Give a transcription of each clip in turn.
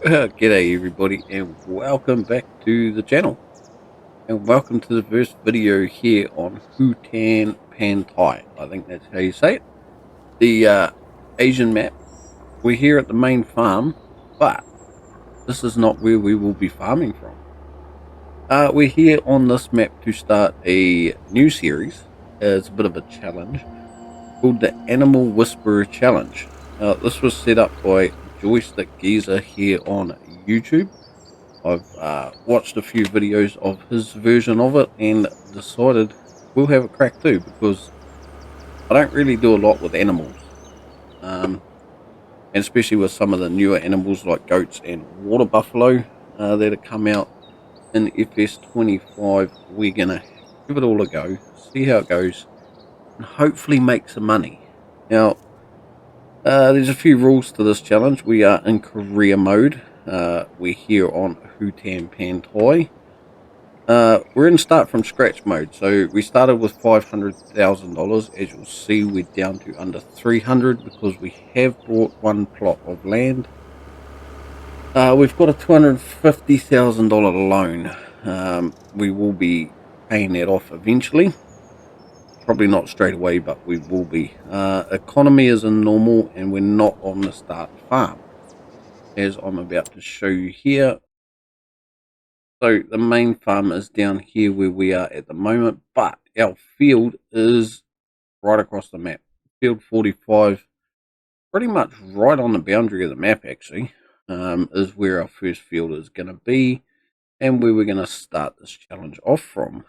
G'day everybody and welcome back to the channel, and welcome to the first video here on Hutan Pantai. I think that's how you say it. The Asian map. We're here at the main farm, but this is not where we will be farming from. We're here on this map to start a new series. It's a bit of a challenge called the Animal Whisperer Challenge. This was set up by Joystick Geezer here on YouTube. I've watched a few videos of his version of it and decided we'll have a crack too, because I don't really do a lot with animals, and especially with some of the newer animals like goats and water buffalo that have come out in FS25. We're gonna give it all a go, see how it goes, and hopefully make some money. Now, there's a few rules to this challenge. We are in career mode. We're here on Hutan Pantai. We're in start from scratch mode, so we started with $500,000. As you'll see, we're down to under 300 because we have bought one plot of land. We've got a $250,000 loan. We will be paying that off eventually. Probably not straight away, but we will be. Economy is in normal, and we're not on the start farm, as I'm about to show you here. So the main farm is down here where we are at the moment, but our field is right across the map. Field 45, pretty much right on the boundary of the map actually, is where our first field is going to be, and where we're going to start this challenge off from.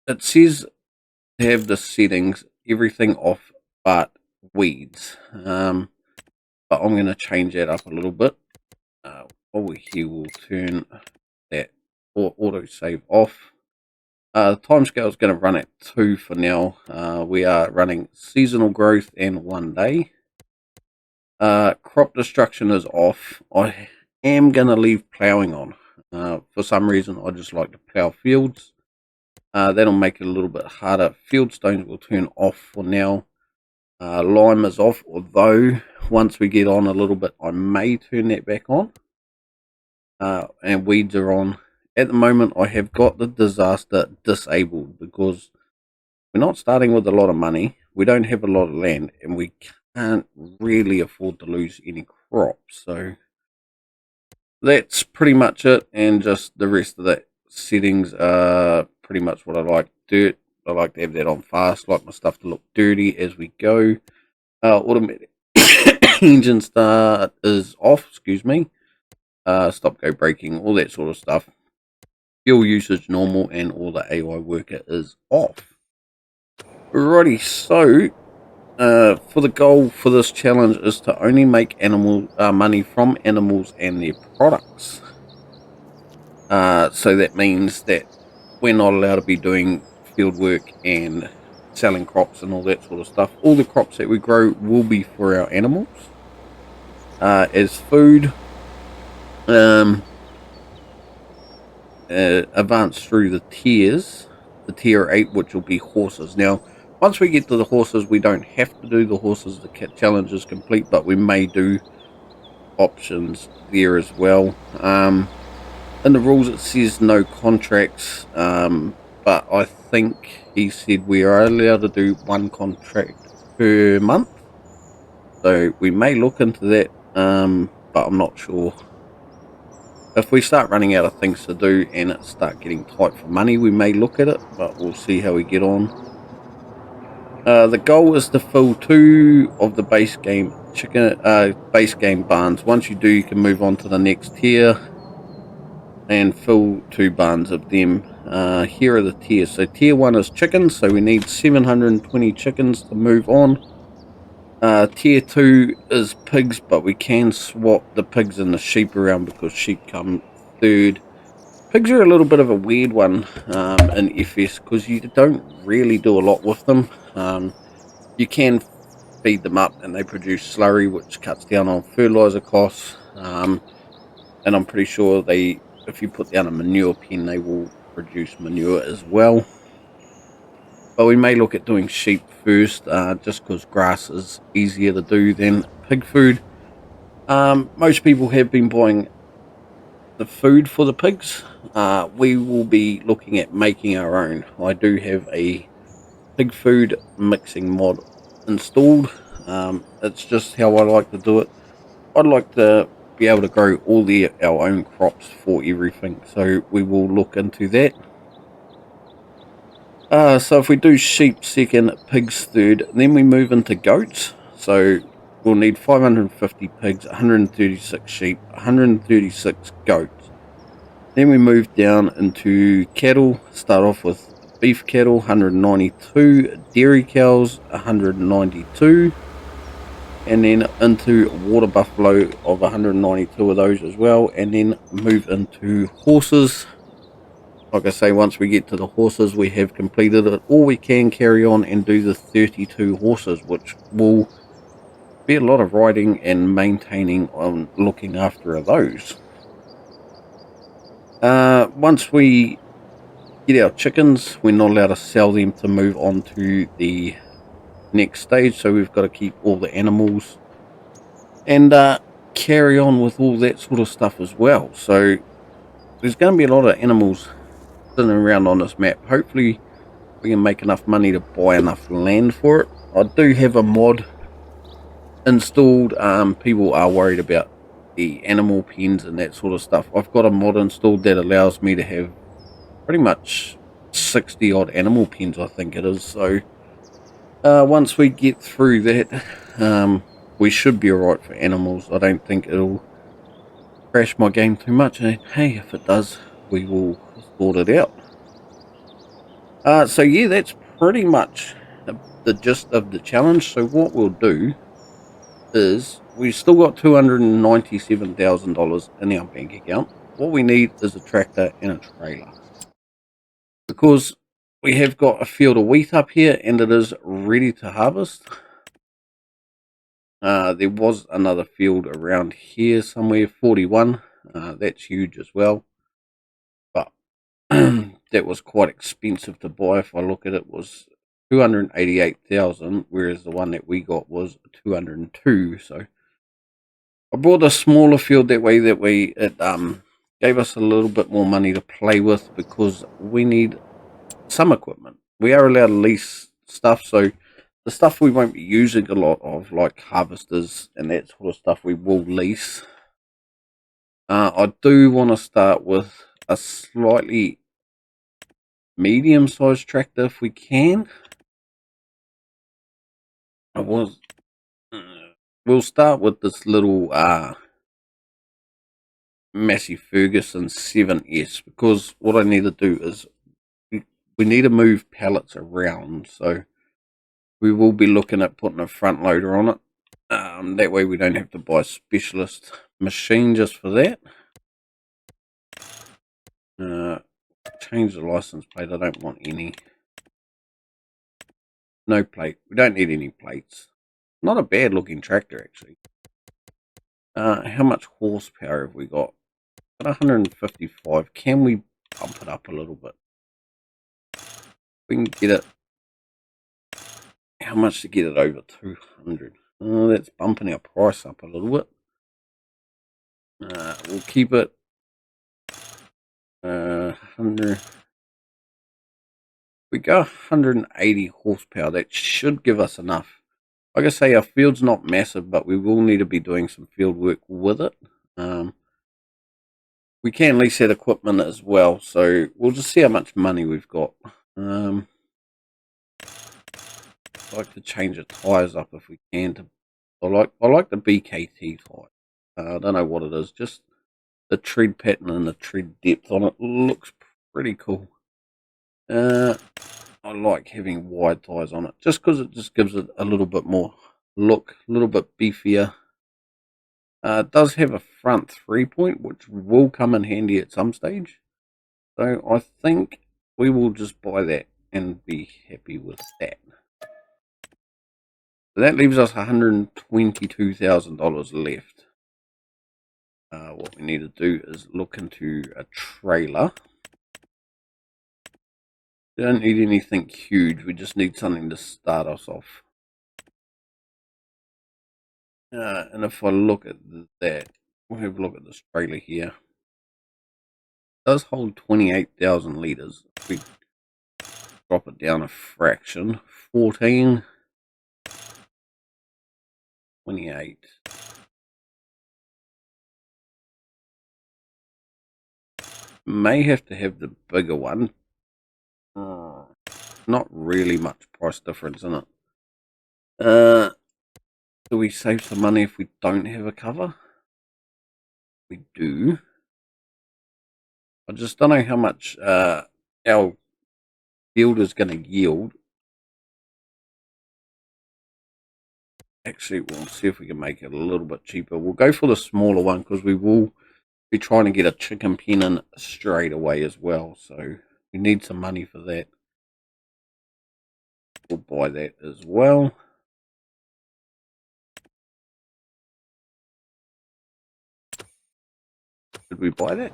It says to have the settings, everything off but weeds, but I'm going to change that up a little bit. Over here we'll turn that auto save off. The timescale is going to run at 2 for now. We are running seasonal growth and 1 day. Crop destruction is off. I am going to leave ploughing on. For some reason I just like to plough fields. That'll make it a little bit harder. Field stones will turn off for now. Lime is off, although once we get on a little bit I may turn that back on. And weeds are on. At the moment I have got the disaster disabled because we're not starting with a lot of money, we don't have a lot of land, and we can't really afford to lose any crops. So that's pretty much it, and just the rest of the settings are pretty much what I like. Dirt, I like to have that on fast, like my stuff to look dirty as we go. Automatic engine start is off, excuse me. Stop go braking, all that sort of stuff. Fuel usage normal, and all the AI worker is off. Alrighty, so for the goal for this challenge is to only make money from animals and their products. So that means that we're not allowed to be doing field work and selling crops and all that sort of stuff. All the crops that we grow will be for our animals as food. Advance through the tiers, the tier 8, which will be horses. Now once we get to the horses, we don't have to do the horses. The challenge is complete, but we may do options there as well. In the rules it says no contracts, but I think he said we are allowed to do one contract per month, so we may look into that, but I'm not sure. If we start running out of things to do and it start getting tight for money, we may look at it, but we'll see how we get on. The goal is to fill 2 of the base game barns. Once you do, you can move on to the next tier and fill 2 barns of them. Here are the tiers. So tier 1 is chickens, so we need 720 chickens to move on. Tier 2 is pigs, but we can swap the pigs and the sheep around because sheep come third. Pigs are a little bit of a weird one in FS because you don't really do a lot with them. You can feed them up and they produce slurry, which cuts down on fertilizer costs, and I'm pretty sure if you put down a manure pen, they will produce manure as well. But we may look at doing sheep first, just because grass is easier to do than pig food. Most people have been buying the food for the pigs. We will be looking at making our own. I do have a pig food mixing mod installed. It's just how I like to do it. I'd like to be able to grow our own crops for everything, so we will look into that. So if we do sheep second, pigs third, then we move into goats. So we'll need 550 pigs, 136 sheep, 136 goats. Then we move down into cattle. Start off with beef cattle, 192, dairy cows, 192, and then into water buffalo of 192 of those as well, and then move into horses. Like I say, once we get to the horses, we have completed it, or we can carry on and do the 32 horses, which will be a lot of riding and maintaining on looking after those. Once we get our chickens, we're not allowed to sell them to move on to the next stage, so we've got to keep all the animals and carry on with all that sort of stuff as well. So there's going to be a lot of animals sitting around on this map. Hopefully we can make enough money to buy enough land for it. I do have a mod installed. People are worried about the animal pens and that sort of stuff. I've got a mod installed that allows me to have pretty much 60 odd animal pens, I think it is. So once we get through that, we should be alright for animals. I don't think it'll crash my game too much, and hey, if it does, we will sort it out. So yeah, that's pretty much the gist of the challenge. So what we'll do is we've still got $297,000 in our bank account. What we need is a tractor and a trailer, because we have got a field of wheat up here and it is ready to harvest. There was another field around here somewhere, 41. That's huge as well, but that was quite expensive to buy. If I look at it, was 288,000, whereas the one that we got was 202. So I bought a smaller field that way. It gave us a little bit more money to play with, because we need some equipment. We are allowed to lease stuff, so the stuff we won't be using a lot of, like harvesters and that sort of stuff, we will lease. I do want to start with a slightly medium-sized tractor if we can. We'll start with this little Massey Ferguson 7S, because what I need to do is we need to move pallets around, so we will be looking at putting a front loader on it. That way we don't have to buy a specialist machine just for that. Change the license plate. I don't want any. No plate. We don't need any plates. Not a bad looking tractor, actually. How much horsepower have we got? Got 155. Can we bump it up a little bit? We can get it. How much to get it over 200? That's bumping our price up a little bit. We'll keep it 100. We go 180 horsepower. That should give us enough. Like I say, our field's not massive, but we will need to be doing some field work with it. We can lease that equipment as well, so we'll just see how much money we've got. I'd like to change the tyres up if we can. I like the BKT tyre. I don't know what it is. Just the tread pattern and the tread depth on it looks pretty cool. I like having wide tyres on it, just because it just gives it a little bit more look, a little bit beefier. It does have a front 3-point, which will come in handy at some stage. So I think we will just buy that and be happy with that. So that leaves us $122,000 left. What we need to do is look into a trailer. We don't need anything huge. We just need something to start us off. And if I look at that, we'll have a look at this trailer here. It does hold 28,000 litres. If we drop it down a fraction, 14, 28. May have to have the bigger one. Not really much price difference in it. Do we save some money if we don't have a cover? We do. I just don't know how much our field is going to yield. Actually, we'll see if we can make it a little bit cheaper. We'll go for the smaller one because we will be trying to get a chicken pen in straight away as well. So we need some money for that. We'll buy that as well. Did we buy that?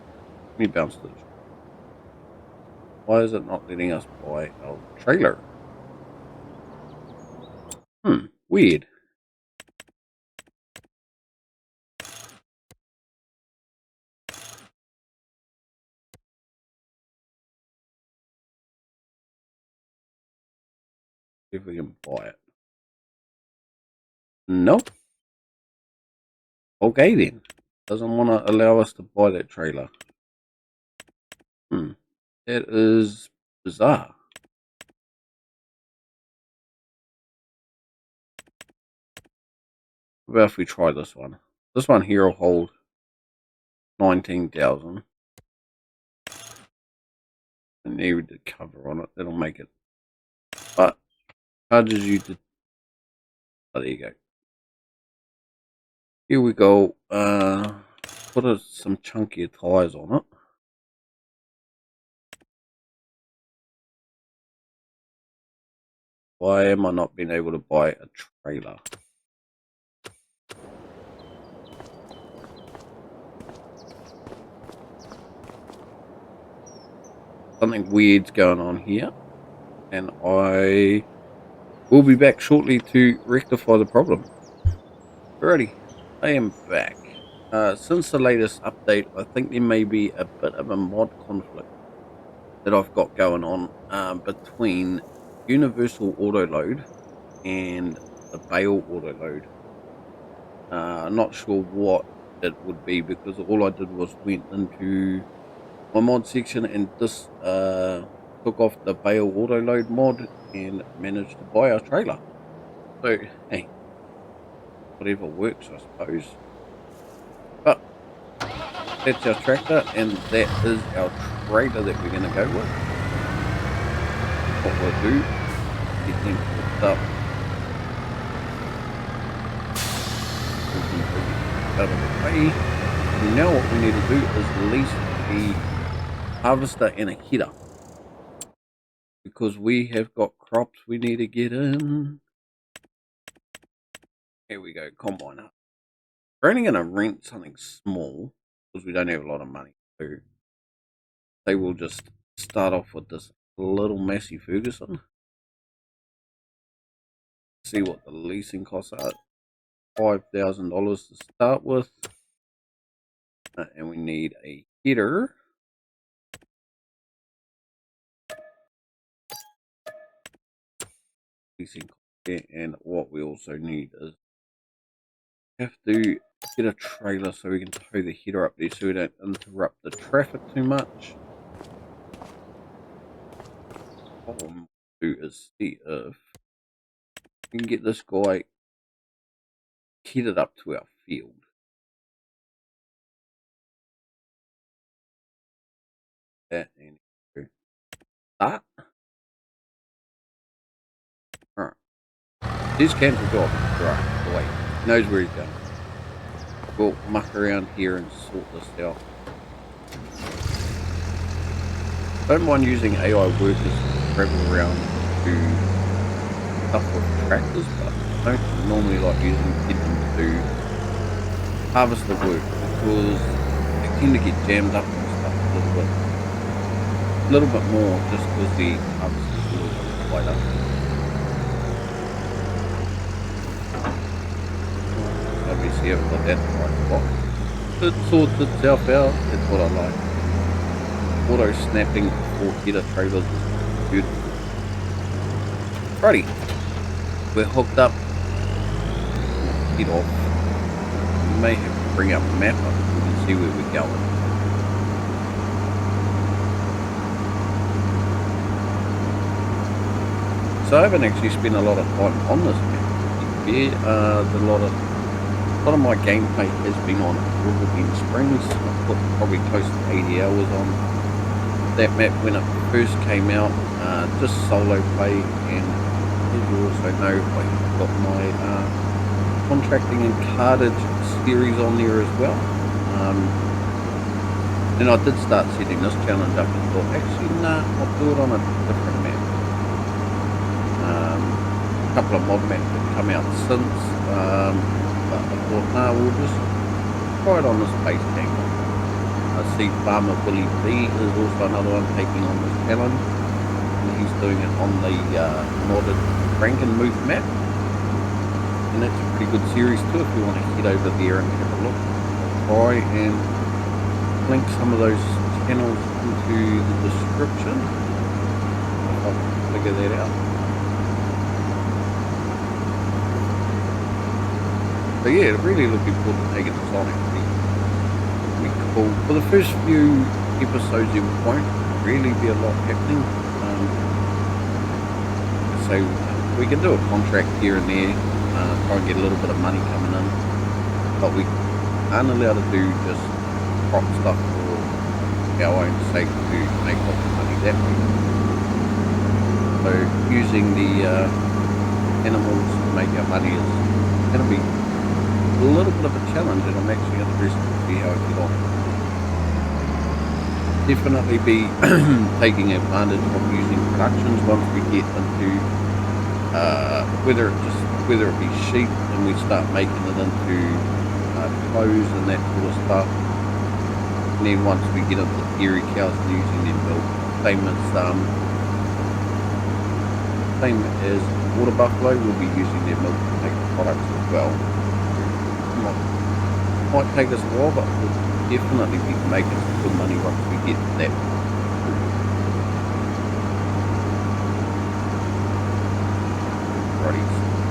Let me bounce this. Why is it not letting us buy our trailer? Weird. See if we can buy it. Nope. Okay then. Doesn't want to allow us to buy that trailer. That is bizarre. What about if we try this one? This one here will hold 19,000. I need the cover on it. That'll make it. But charges you to. Oh, there you go. Here we go. Put some chunkier tires on it. Why am I not being able to buy a trailer? Something weird's going on here, and I will be back shortly to rectify the problem. Alrighty, I am back. Since the latest update, I think there may be a bit of a mod conflict that I've got going on between Universal Autoload and the Bale Autoload. I'm not sure what it would be because all I did was went into my mod section and this took off the Bale Autoload mod and managed to buy our trailer. So hey, whatever works, I suppose. But that's our tractor and that is our trailer that we're going to go with. What we'll do, get them hooked up out of the way. And now what we need to do is lease a harvester and a header because we have got crops we need to get in. Here we go, combine up. We're only going to rent something small because we don't have a lot of money. So they will just start off with this little Massey Ferguson. See what the leasing costs are. $5,000 to start with. And we need a header. And what we also need is have to get a trailer so we can tow the header up there so we don't interrupt the traffic too much. What we'll do is see if we can get this guy headed up to our field. That and that. Alright. He's cancelled off. Right, wait. He knows where he's going. We'll muck around here and sort this out. I don't mind using AI workers to travel around to stuff with tractors, but I don't normally like using them to harvest the work because they tend to get jammed up and stuff a little bit more just because the harvest is a little bit wider. obviously haven't got that in the right spot. It sorts itself out. That's what I like. Auto snapping for header trailers is beautiful. Righty, we're hooked up. Head off. We may have to bring up a map up so we can see where we're going. So I haven't actually spent a lot of time on this map. Yeah, a lot of my gameplay has been on Riverbend Springs. I put probably close to 80 hours on that map when it first came out, just solo play, and as you also know, I've got my contracting and cartage series on there as well. And I did start setting this challenge up and thought, actually, nah, I'll do it on a different map. A couple of mod maps have come out since, but I thought, nah, we'll just try it on this base game. I see Farmer Willie B is also another one taking on this challenge, and he's doing it on the modded Frankenmuth map, and that's a pretty good series too if you want to head over there and have a look. I'll try and link some of those channels into the description if I can figure that out. So yeah, really looking forward to taking this on. Actually, cool. For the first few episodes, there won't really be a lot happening. So we can do a contract here and there, try and get a little bit of money coming in, but we aren't allowed to do just prop stuff for our own sake to make lots of money that way. So using the animals to make our money is going to be a little bit of a challenge, and I'm actually interested to see how I get on. Definitely be taking advantage of using productions once we get into whether it be sheep and we start making it into clothes and that sort of stuff. And then once we get into dairy cows and using their milk, same as water buffalo, we'll be using their milk to make products as well. Might take us a while, but we'll definitely be making some good money once we get to that. Righty,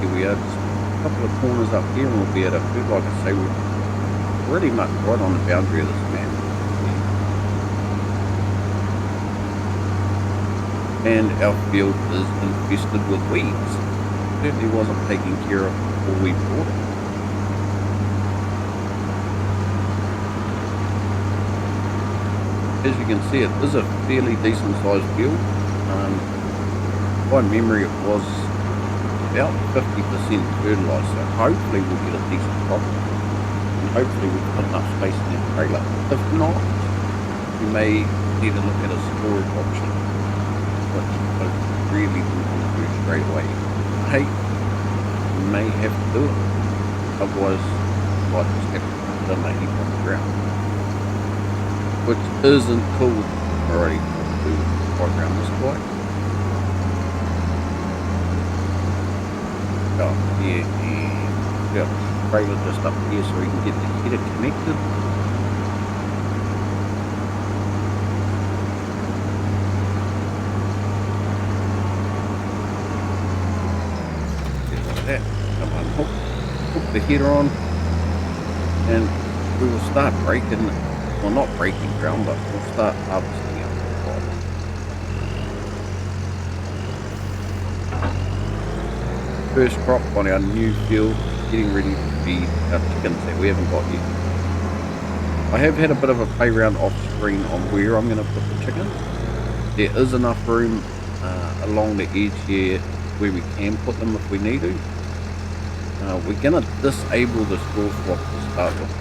here we are, just a couple of corners up here, and we'll be able to, like I say, we're pretty much right on the boundary of this map. And our field is infested with weeds. Certainly wasn't taken care of before we bought it. As you can see, it is a fairly decent sized field. By memory, it was about 50% fertilised, so hopefully we'll get a decent crop, and hopefully we've got enough space in that trailer. If not, we may need to look at a storage option, which I really don't want to do straight away. Hey, we may have to do it, otherwise I might just have to put it on the heap on the ground, which isn't cool. Alrighty, let's do right around this way. Oh, yeah, and got the trailer just up here so we can get the header connected. Just like that. Come on, hook the header on, and we will start breaking. Well, not breaking ground, but we'll start harvesting out the crop. First crop on our new field, getting ready to feed our chickens that we haven't got yet. I have had a bit of a play around off screen on where I'm going to put the chickens. There is enough room along the edge here where we can put them if we need to. We're going to disable the straw swap to start with.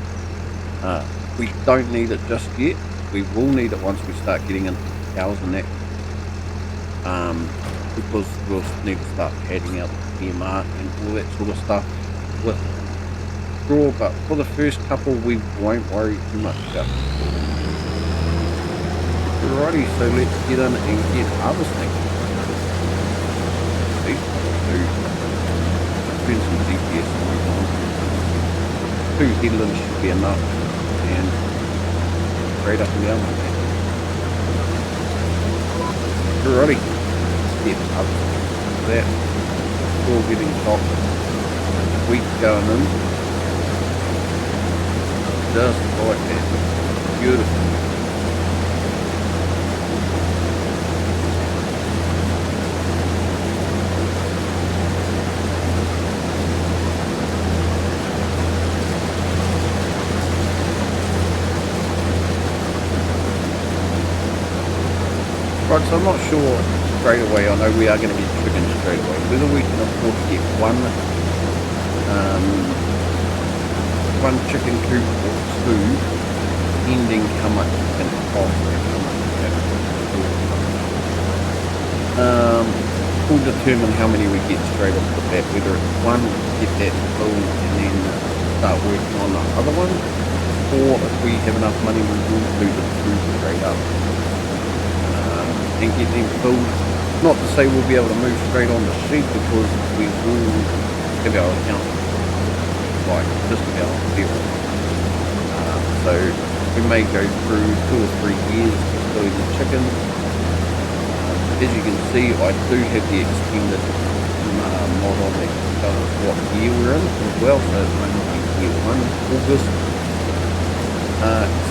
We don't need it just yet. We will need it once we start getting into cows and that, because we'll need to start padding out the PMR and all that sort of stuff with straw, but for the first couple we won't worry too much about it. Alrighty, so let's get in and get harvesting. See, so turn some GPS on. 2 headlands should be enough, and straight up and down like that. Alrighty, step up to that. Still getting top, wheat going in, just like that. Beautiful. Right, so I'm not sure straight away. I know we are going to get chickens straight away. Whether we can afford to get one chicken coop or 2, depending how much it's going to cost and how much it's going to cost. Will determine how many we get straight off the bat. Whether it's one, get that full, and then start working on the other one, or if we have enough money, we will do the 2 straight up. And get them filled. Not to say we'll be able to move straight on the sheep, because we will have our account like just about zero. So we may go through 2 or 3 years just doing the chickens. As you can see, I do have the extended mod on that tells us what year we're in as well. So it's only year 1, August.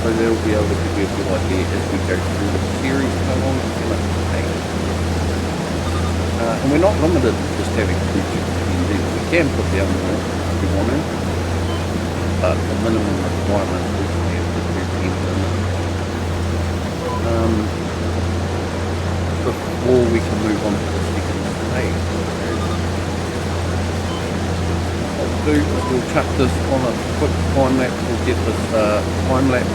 So they'll be able to give you a good idea as we go through the series how long it's going to take. And we're not limited to just having 2 chickens. We can put down more if we want to, but the minimum requirement is to have the 2 chickens before we can move on to the second stage. We'll chuck this on a quick time lapse. We'll get this time lapse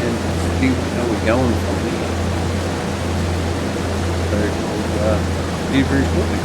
and see how we're going from there. So we'll see you very shortly.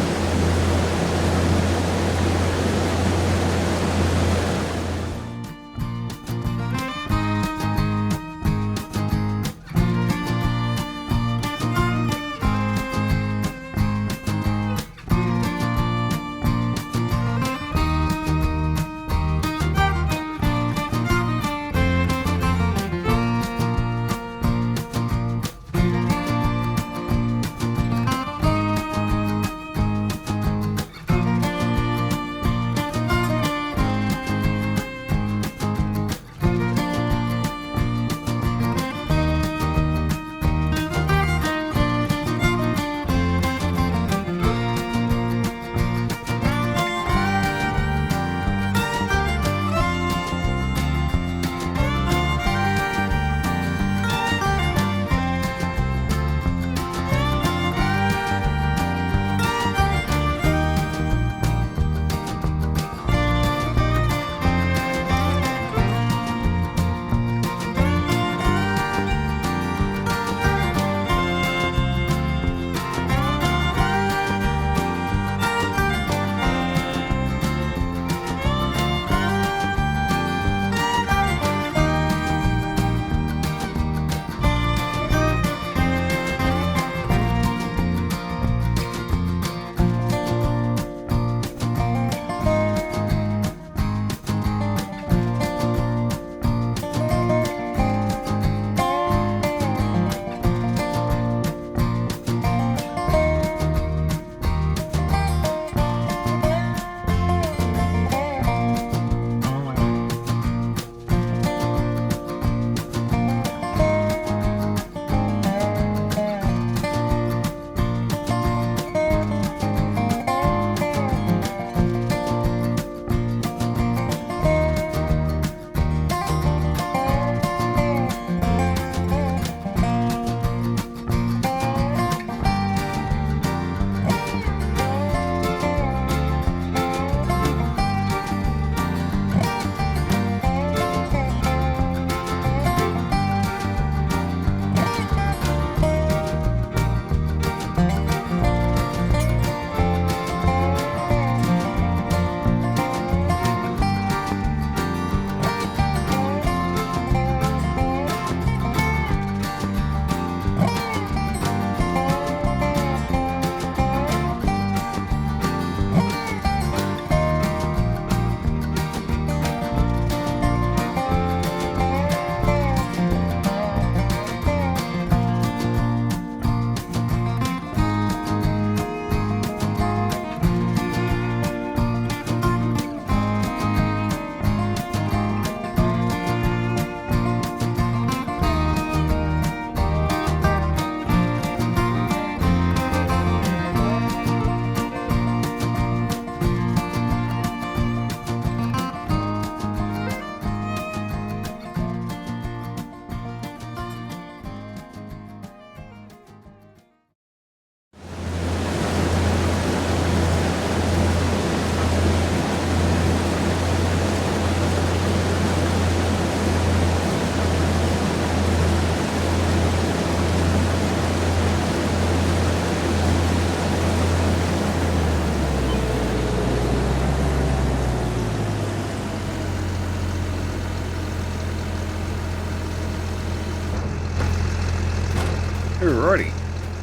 Alrighty,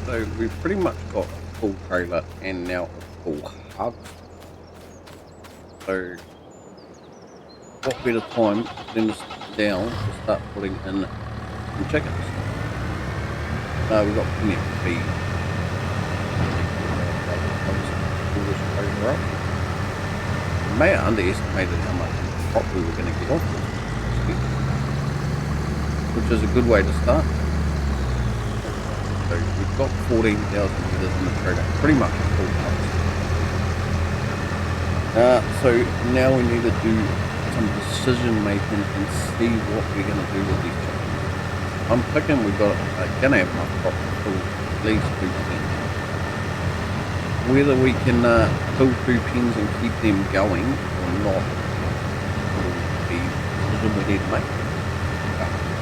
so we've pretty much got a full trailer and now a full hub. So what better time than to sit down to start putting in some chickens? We've got plenty of feed. Pull this trailer up. We may have underestimated how much crop we were going to get off this, which is a good way to start. So we've got 14,000 litres in the trailer, pretty much a full house. So now we need to do some decision making and see what we're going to do with these chickens. I'm thinking we've got going to have enough crop to fill at least 2 pens. Whether we can fill 2 pens and keep them going or not will be the decision we need to make.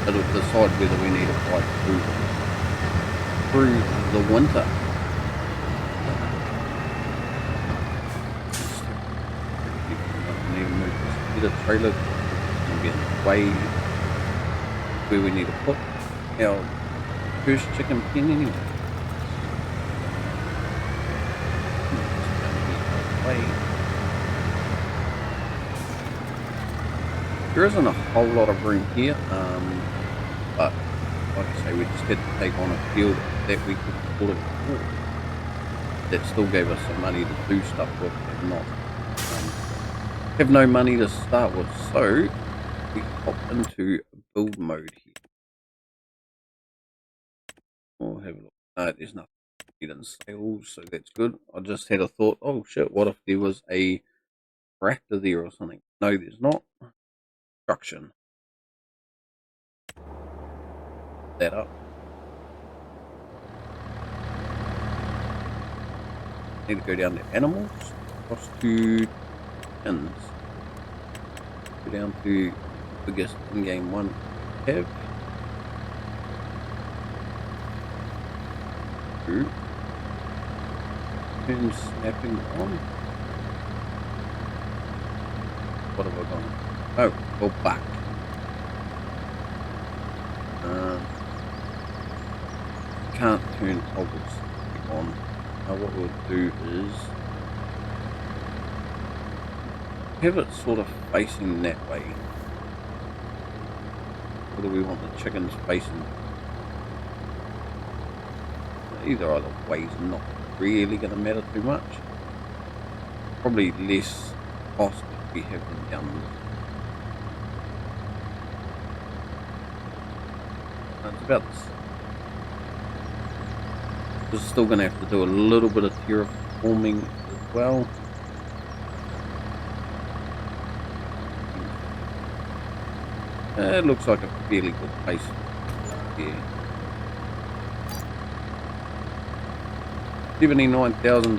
It'll decide whether we need to fight through the winter. Need to move this header trailer and get way where we need to put our first chicken pen anyway. There isn't a whole lot of room here, but like I say, we just had to take on a field that we could afford to afford. That still gave us some money to do stuff with, and not have no money to start with. So we hop into build mode here. We'll have a look. There's nothing in sales, so that's good. I just had a thought, oh shit, what if there was a tractor there or something? No, there's not. Construction. That up. Need to go down to animals, across to pins, go down to biggest in-game one we have. Turn snapping on. What have I done? Oh, go back. Can't turn toggles on. Now what we'll do is have it sort of facing that way. What do we want the chickens facing? Either way is not really going to matter too much. Probably less cost if we have them down this. It's about this. We're still going to have to do a little bit of terraforming as well. It looks like a fairly good place here. $79,000.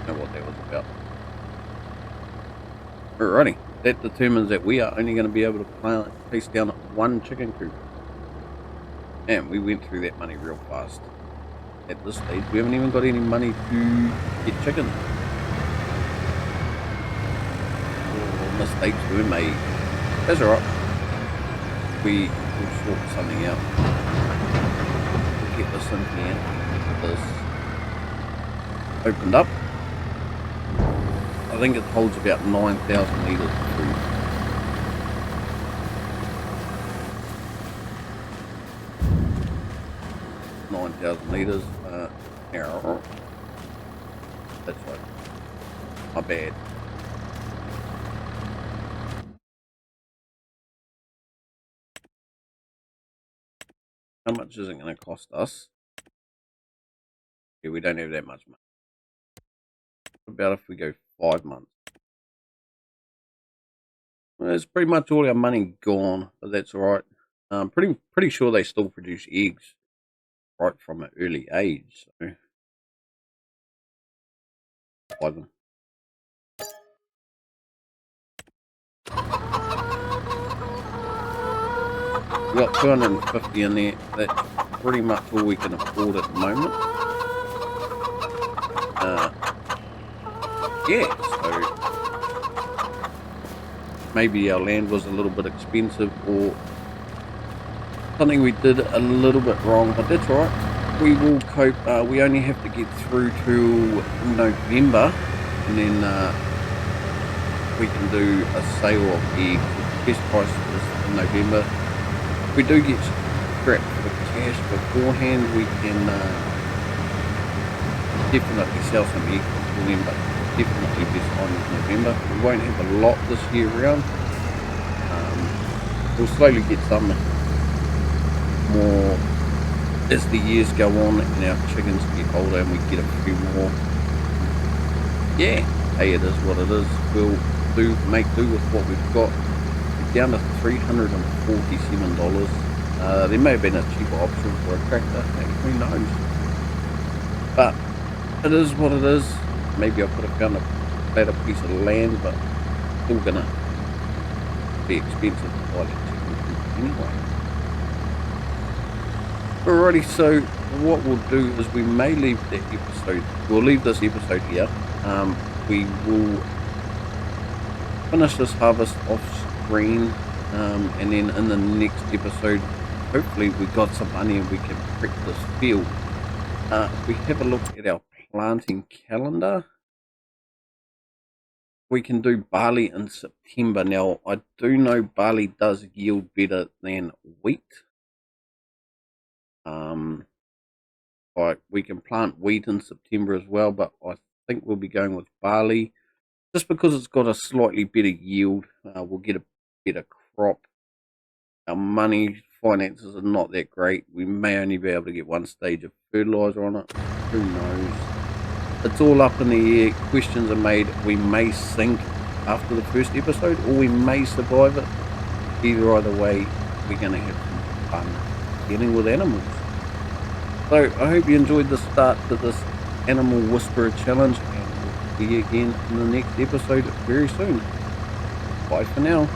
Know what that was about. Alrighty, that determines that we are only going to be able to place down one chicken coop. And we went through that money real fast. At this stage, we haven't even got any money to get chickens. Mistakes were made. That's alright. We will sort something out. We'll get this in here. Get this opened up. I think it holds about 9,000 litres of food. Litres. Error. That's right. My bad. How much is it going to cost us? Yeah, we don't have that much money. What about if we go 5 months? Well, it's pretty much all our money gone, but that's alright. I'm pretty sure they still produce eggs right from an early age. So buy them. We got 250 in there. That's pretty much all we can afford at the moment. yeah, so maybe our land was a little bit expensive or something we did a little bit wrong, but that's all right. We will cope. We only have to get through to November, and then we can do a sale of eggs. The best price is in November. If we do get scrapped for cash beforehand, we can definitely sell some eggs before then, but definitely best time is November. We won't have a lot this year round. We'll slowly get some more as the years go on and our chickens get older and we get a few more. Yeah, hey, it is what it is. We'll make do with what we've got. We're down to $347. There may have been a cheaper option for a tractor, who knows, but it is what it is. Maybe I could have found a better piece of land, but still gonna be expensive to buy that chicken anyway. Alrighty, so what we'll do is we may leave that episode. We'll leave this episode here. We will finish this harvest off screen, and then in the next episode, hopefully we got some money and we can prep this field. If we have a look at our planting calendar, we can do barley in September. Now, I do know barley does yield better than wheat. Like we can plant wheat in September as well, but I think we'll be going with barley just because it's got a slightly better yield. We'll get a better crop. Our finances are not that great. We may only be able to get one stage of fertilizer on it. Who knows? It's all up in the air. Questions are made. We may sink after the first episode, or we may survive it. Either way, we're going to have some fun dealing with animals. So I hope you enjoyed the start to this Animal Whisperer Challenge, and we'll see you again in the next episode very soon. Bye for now.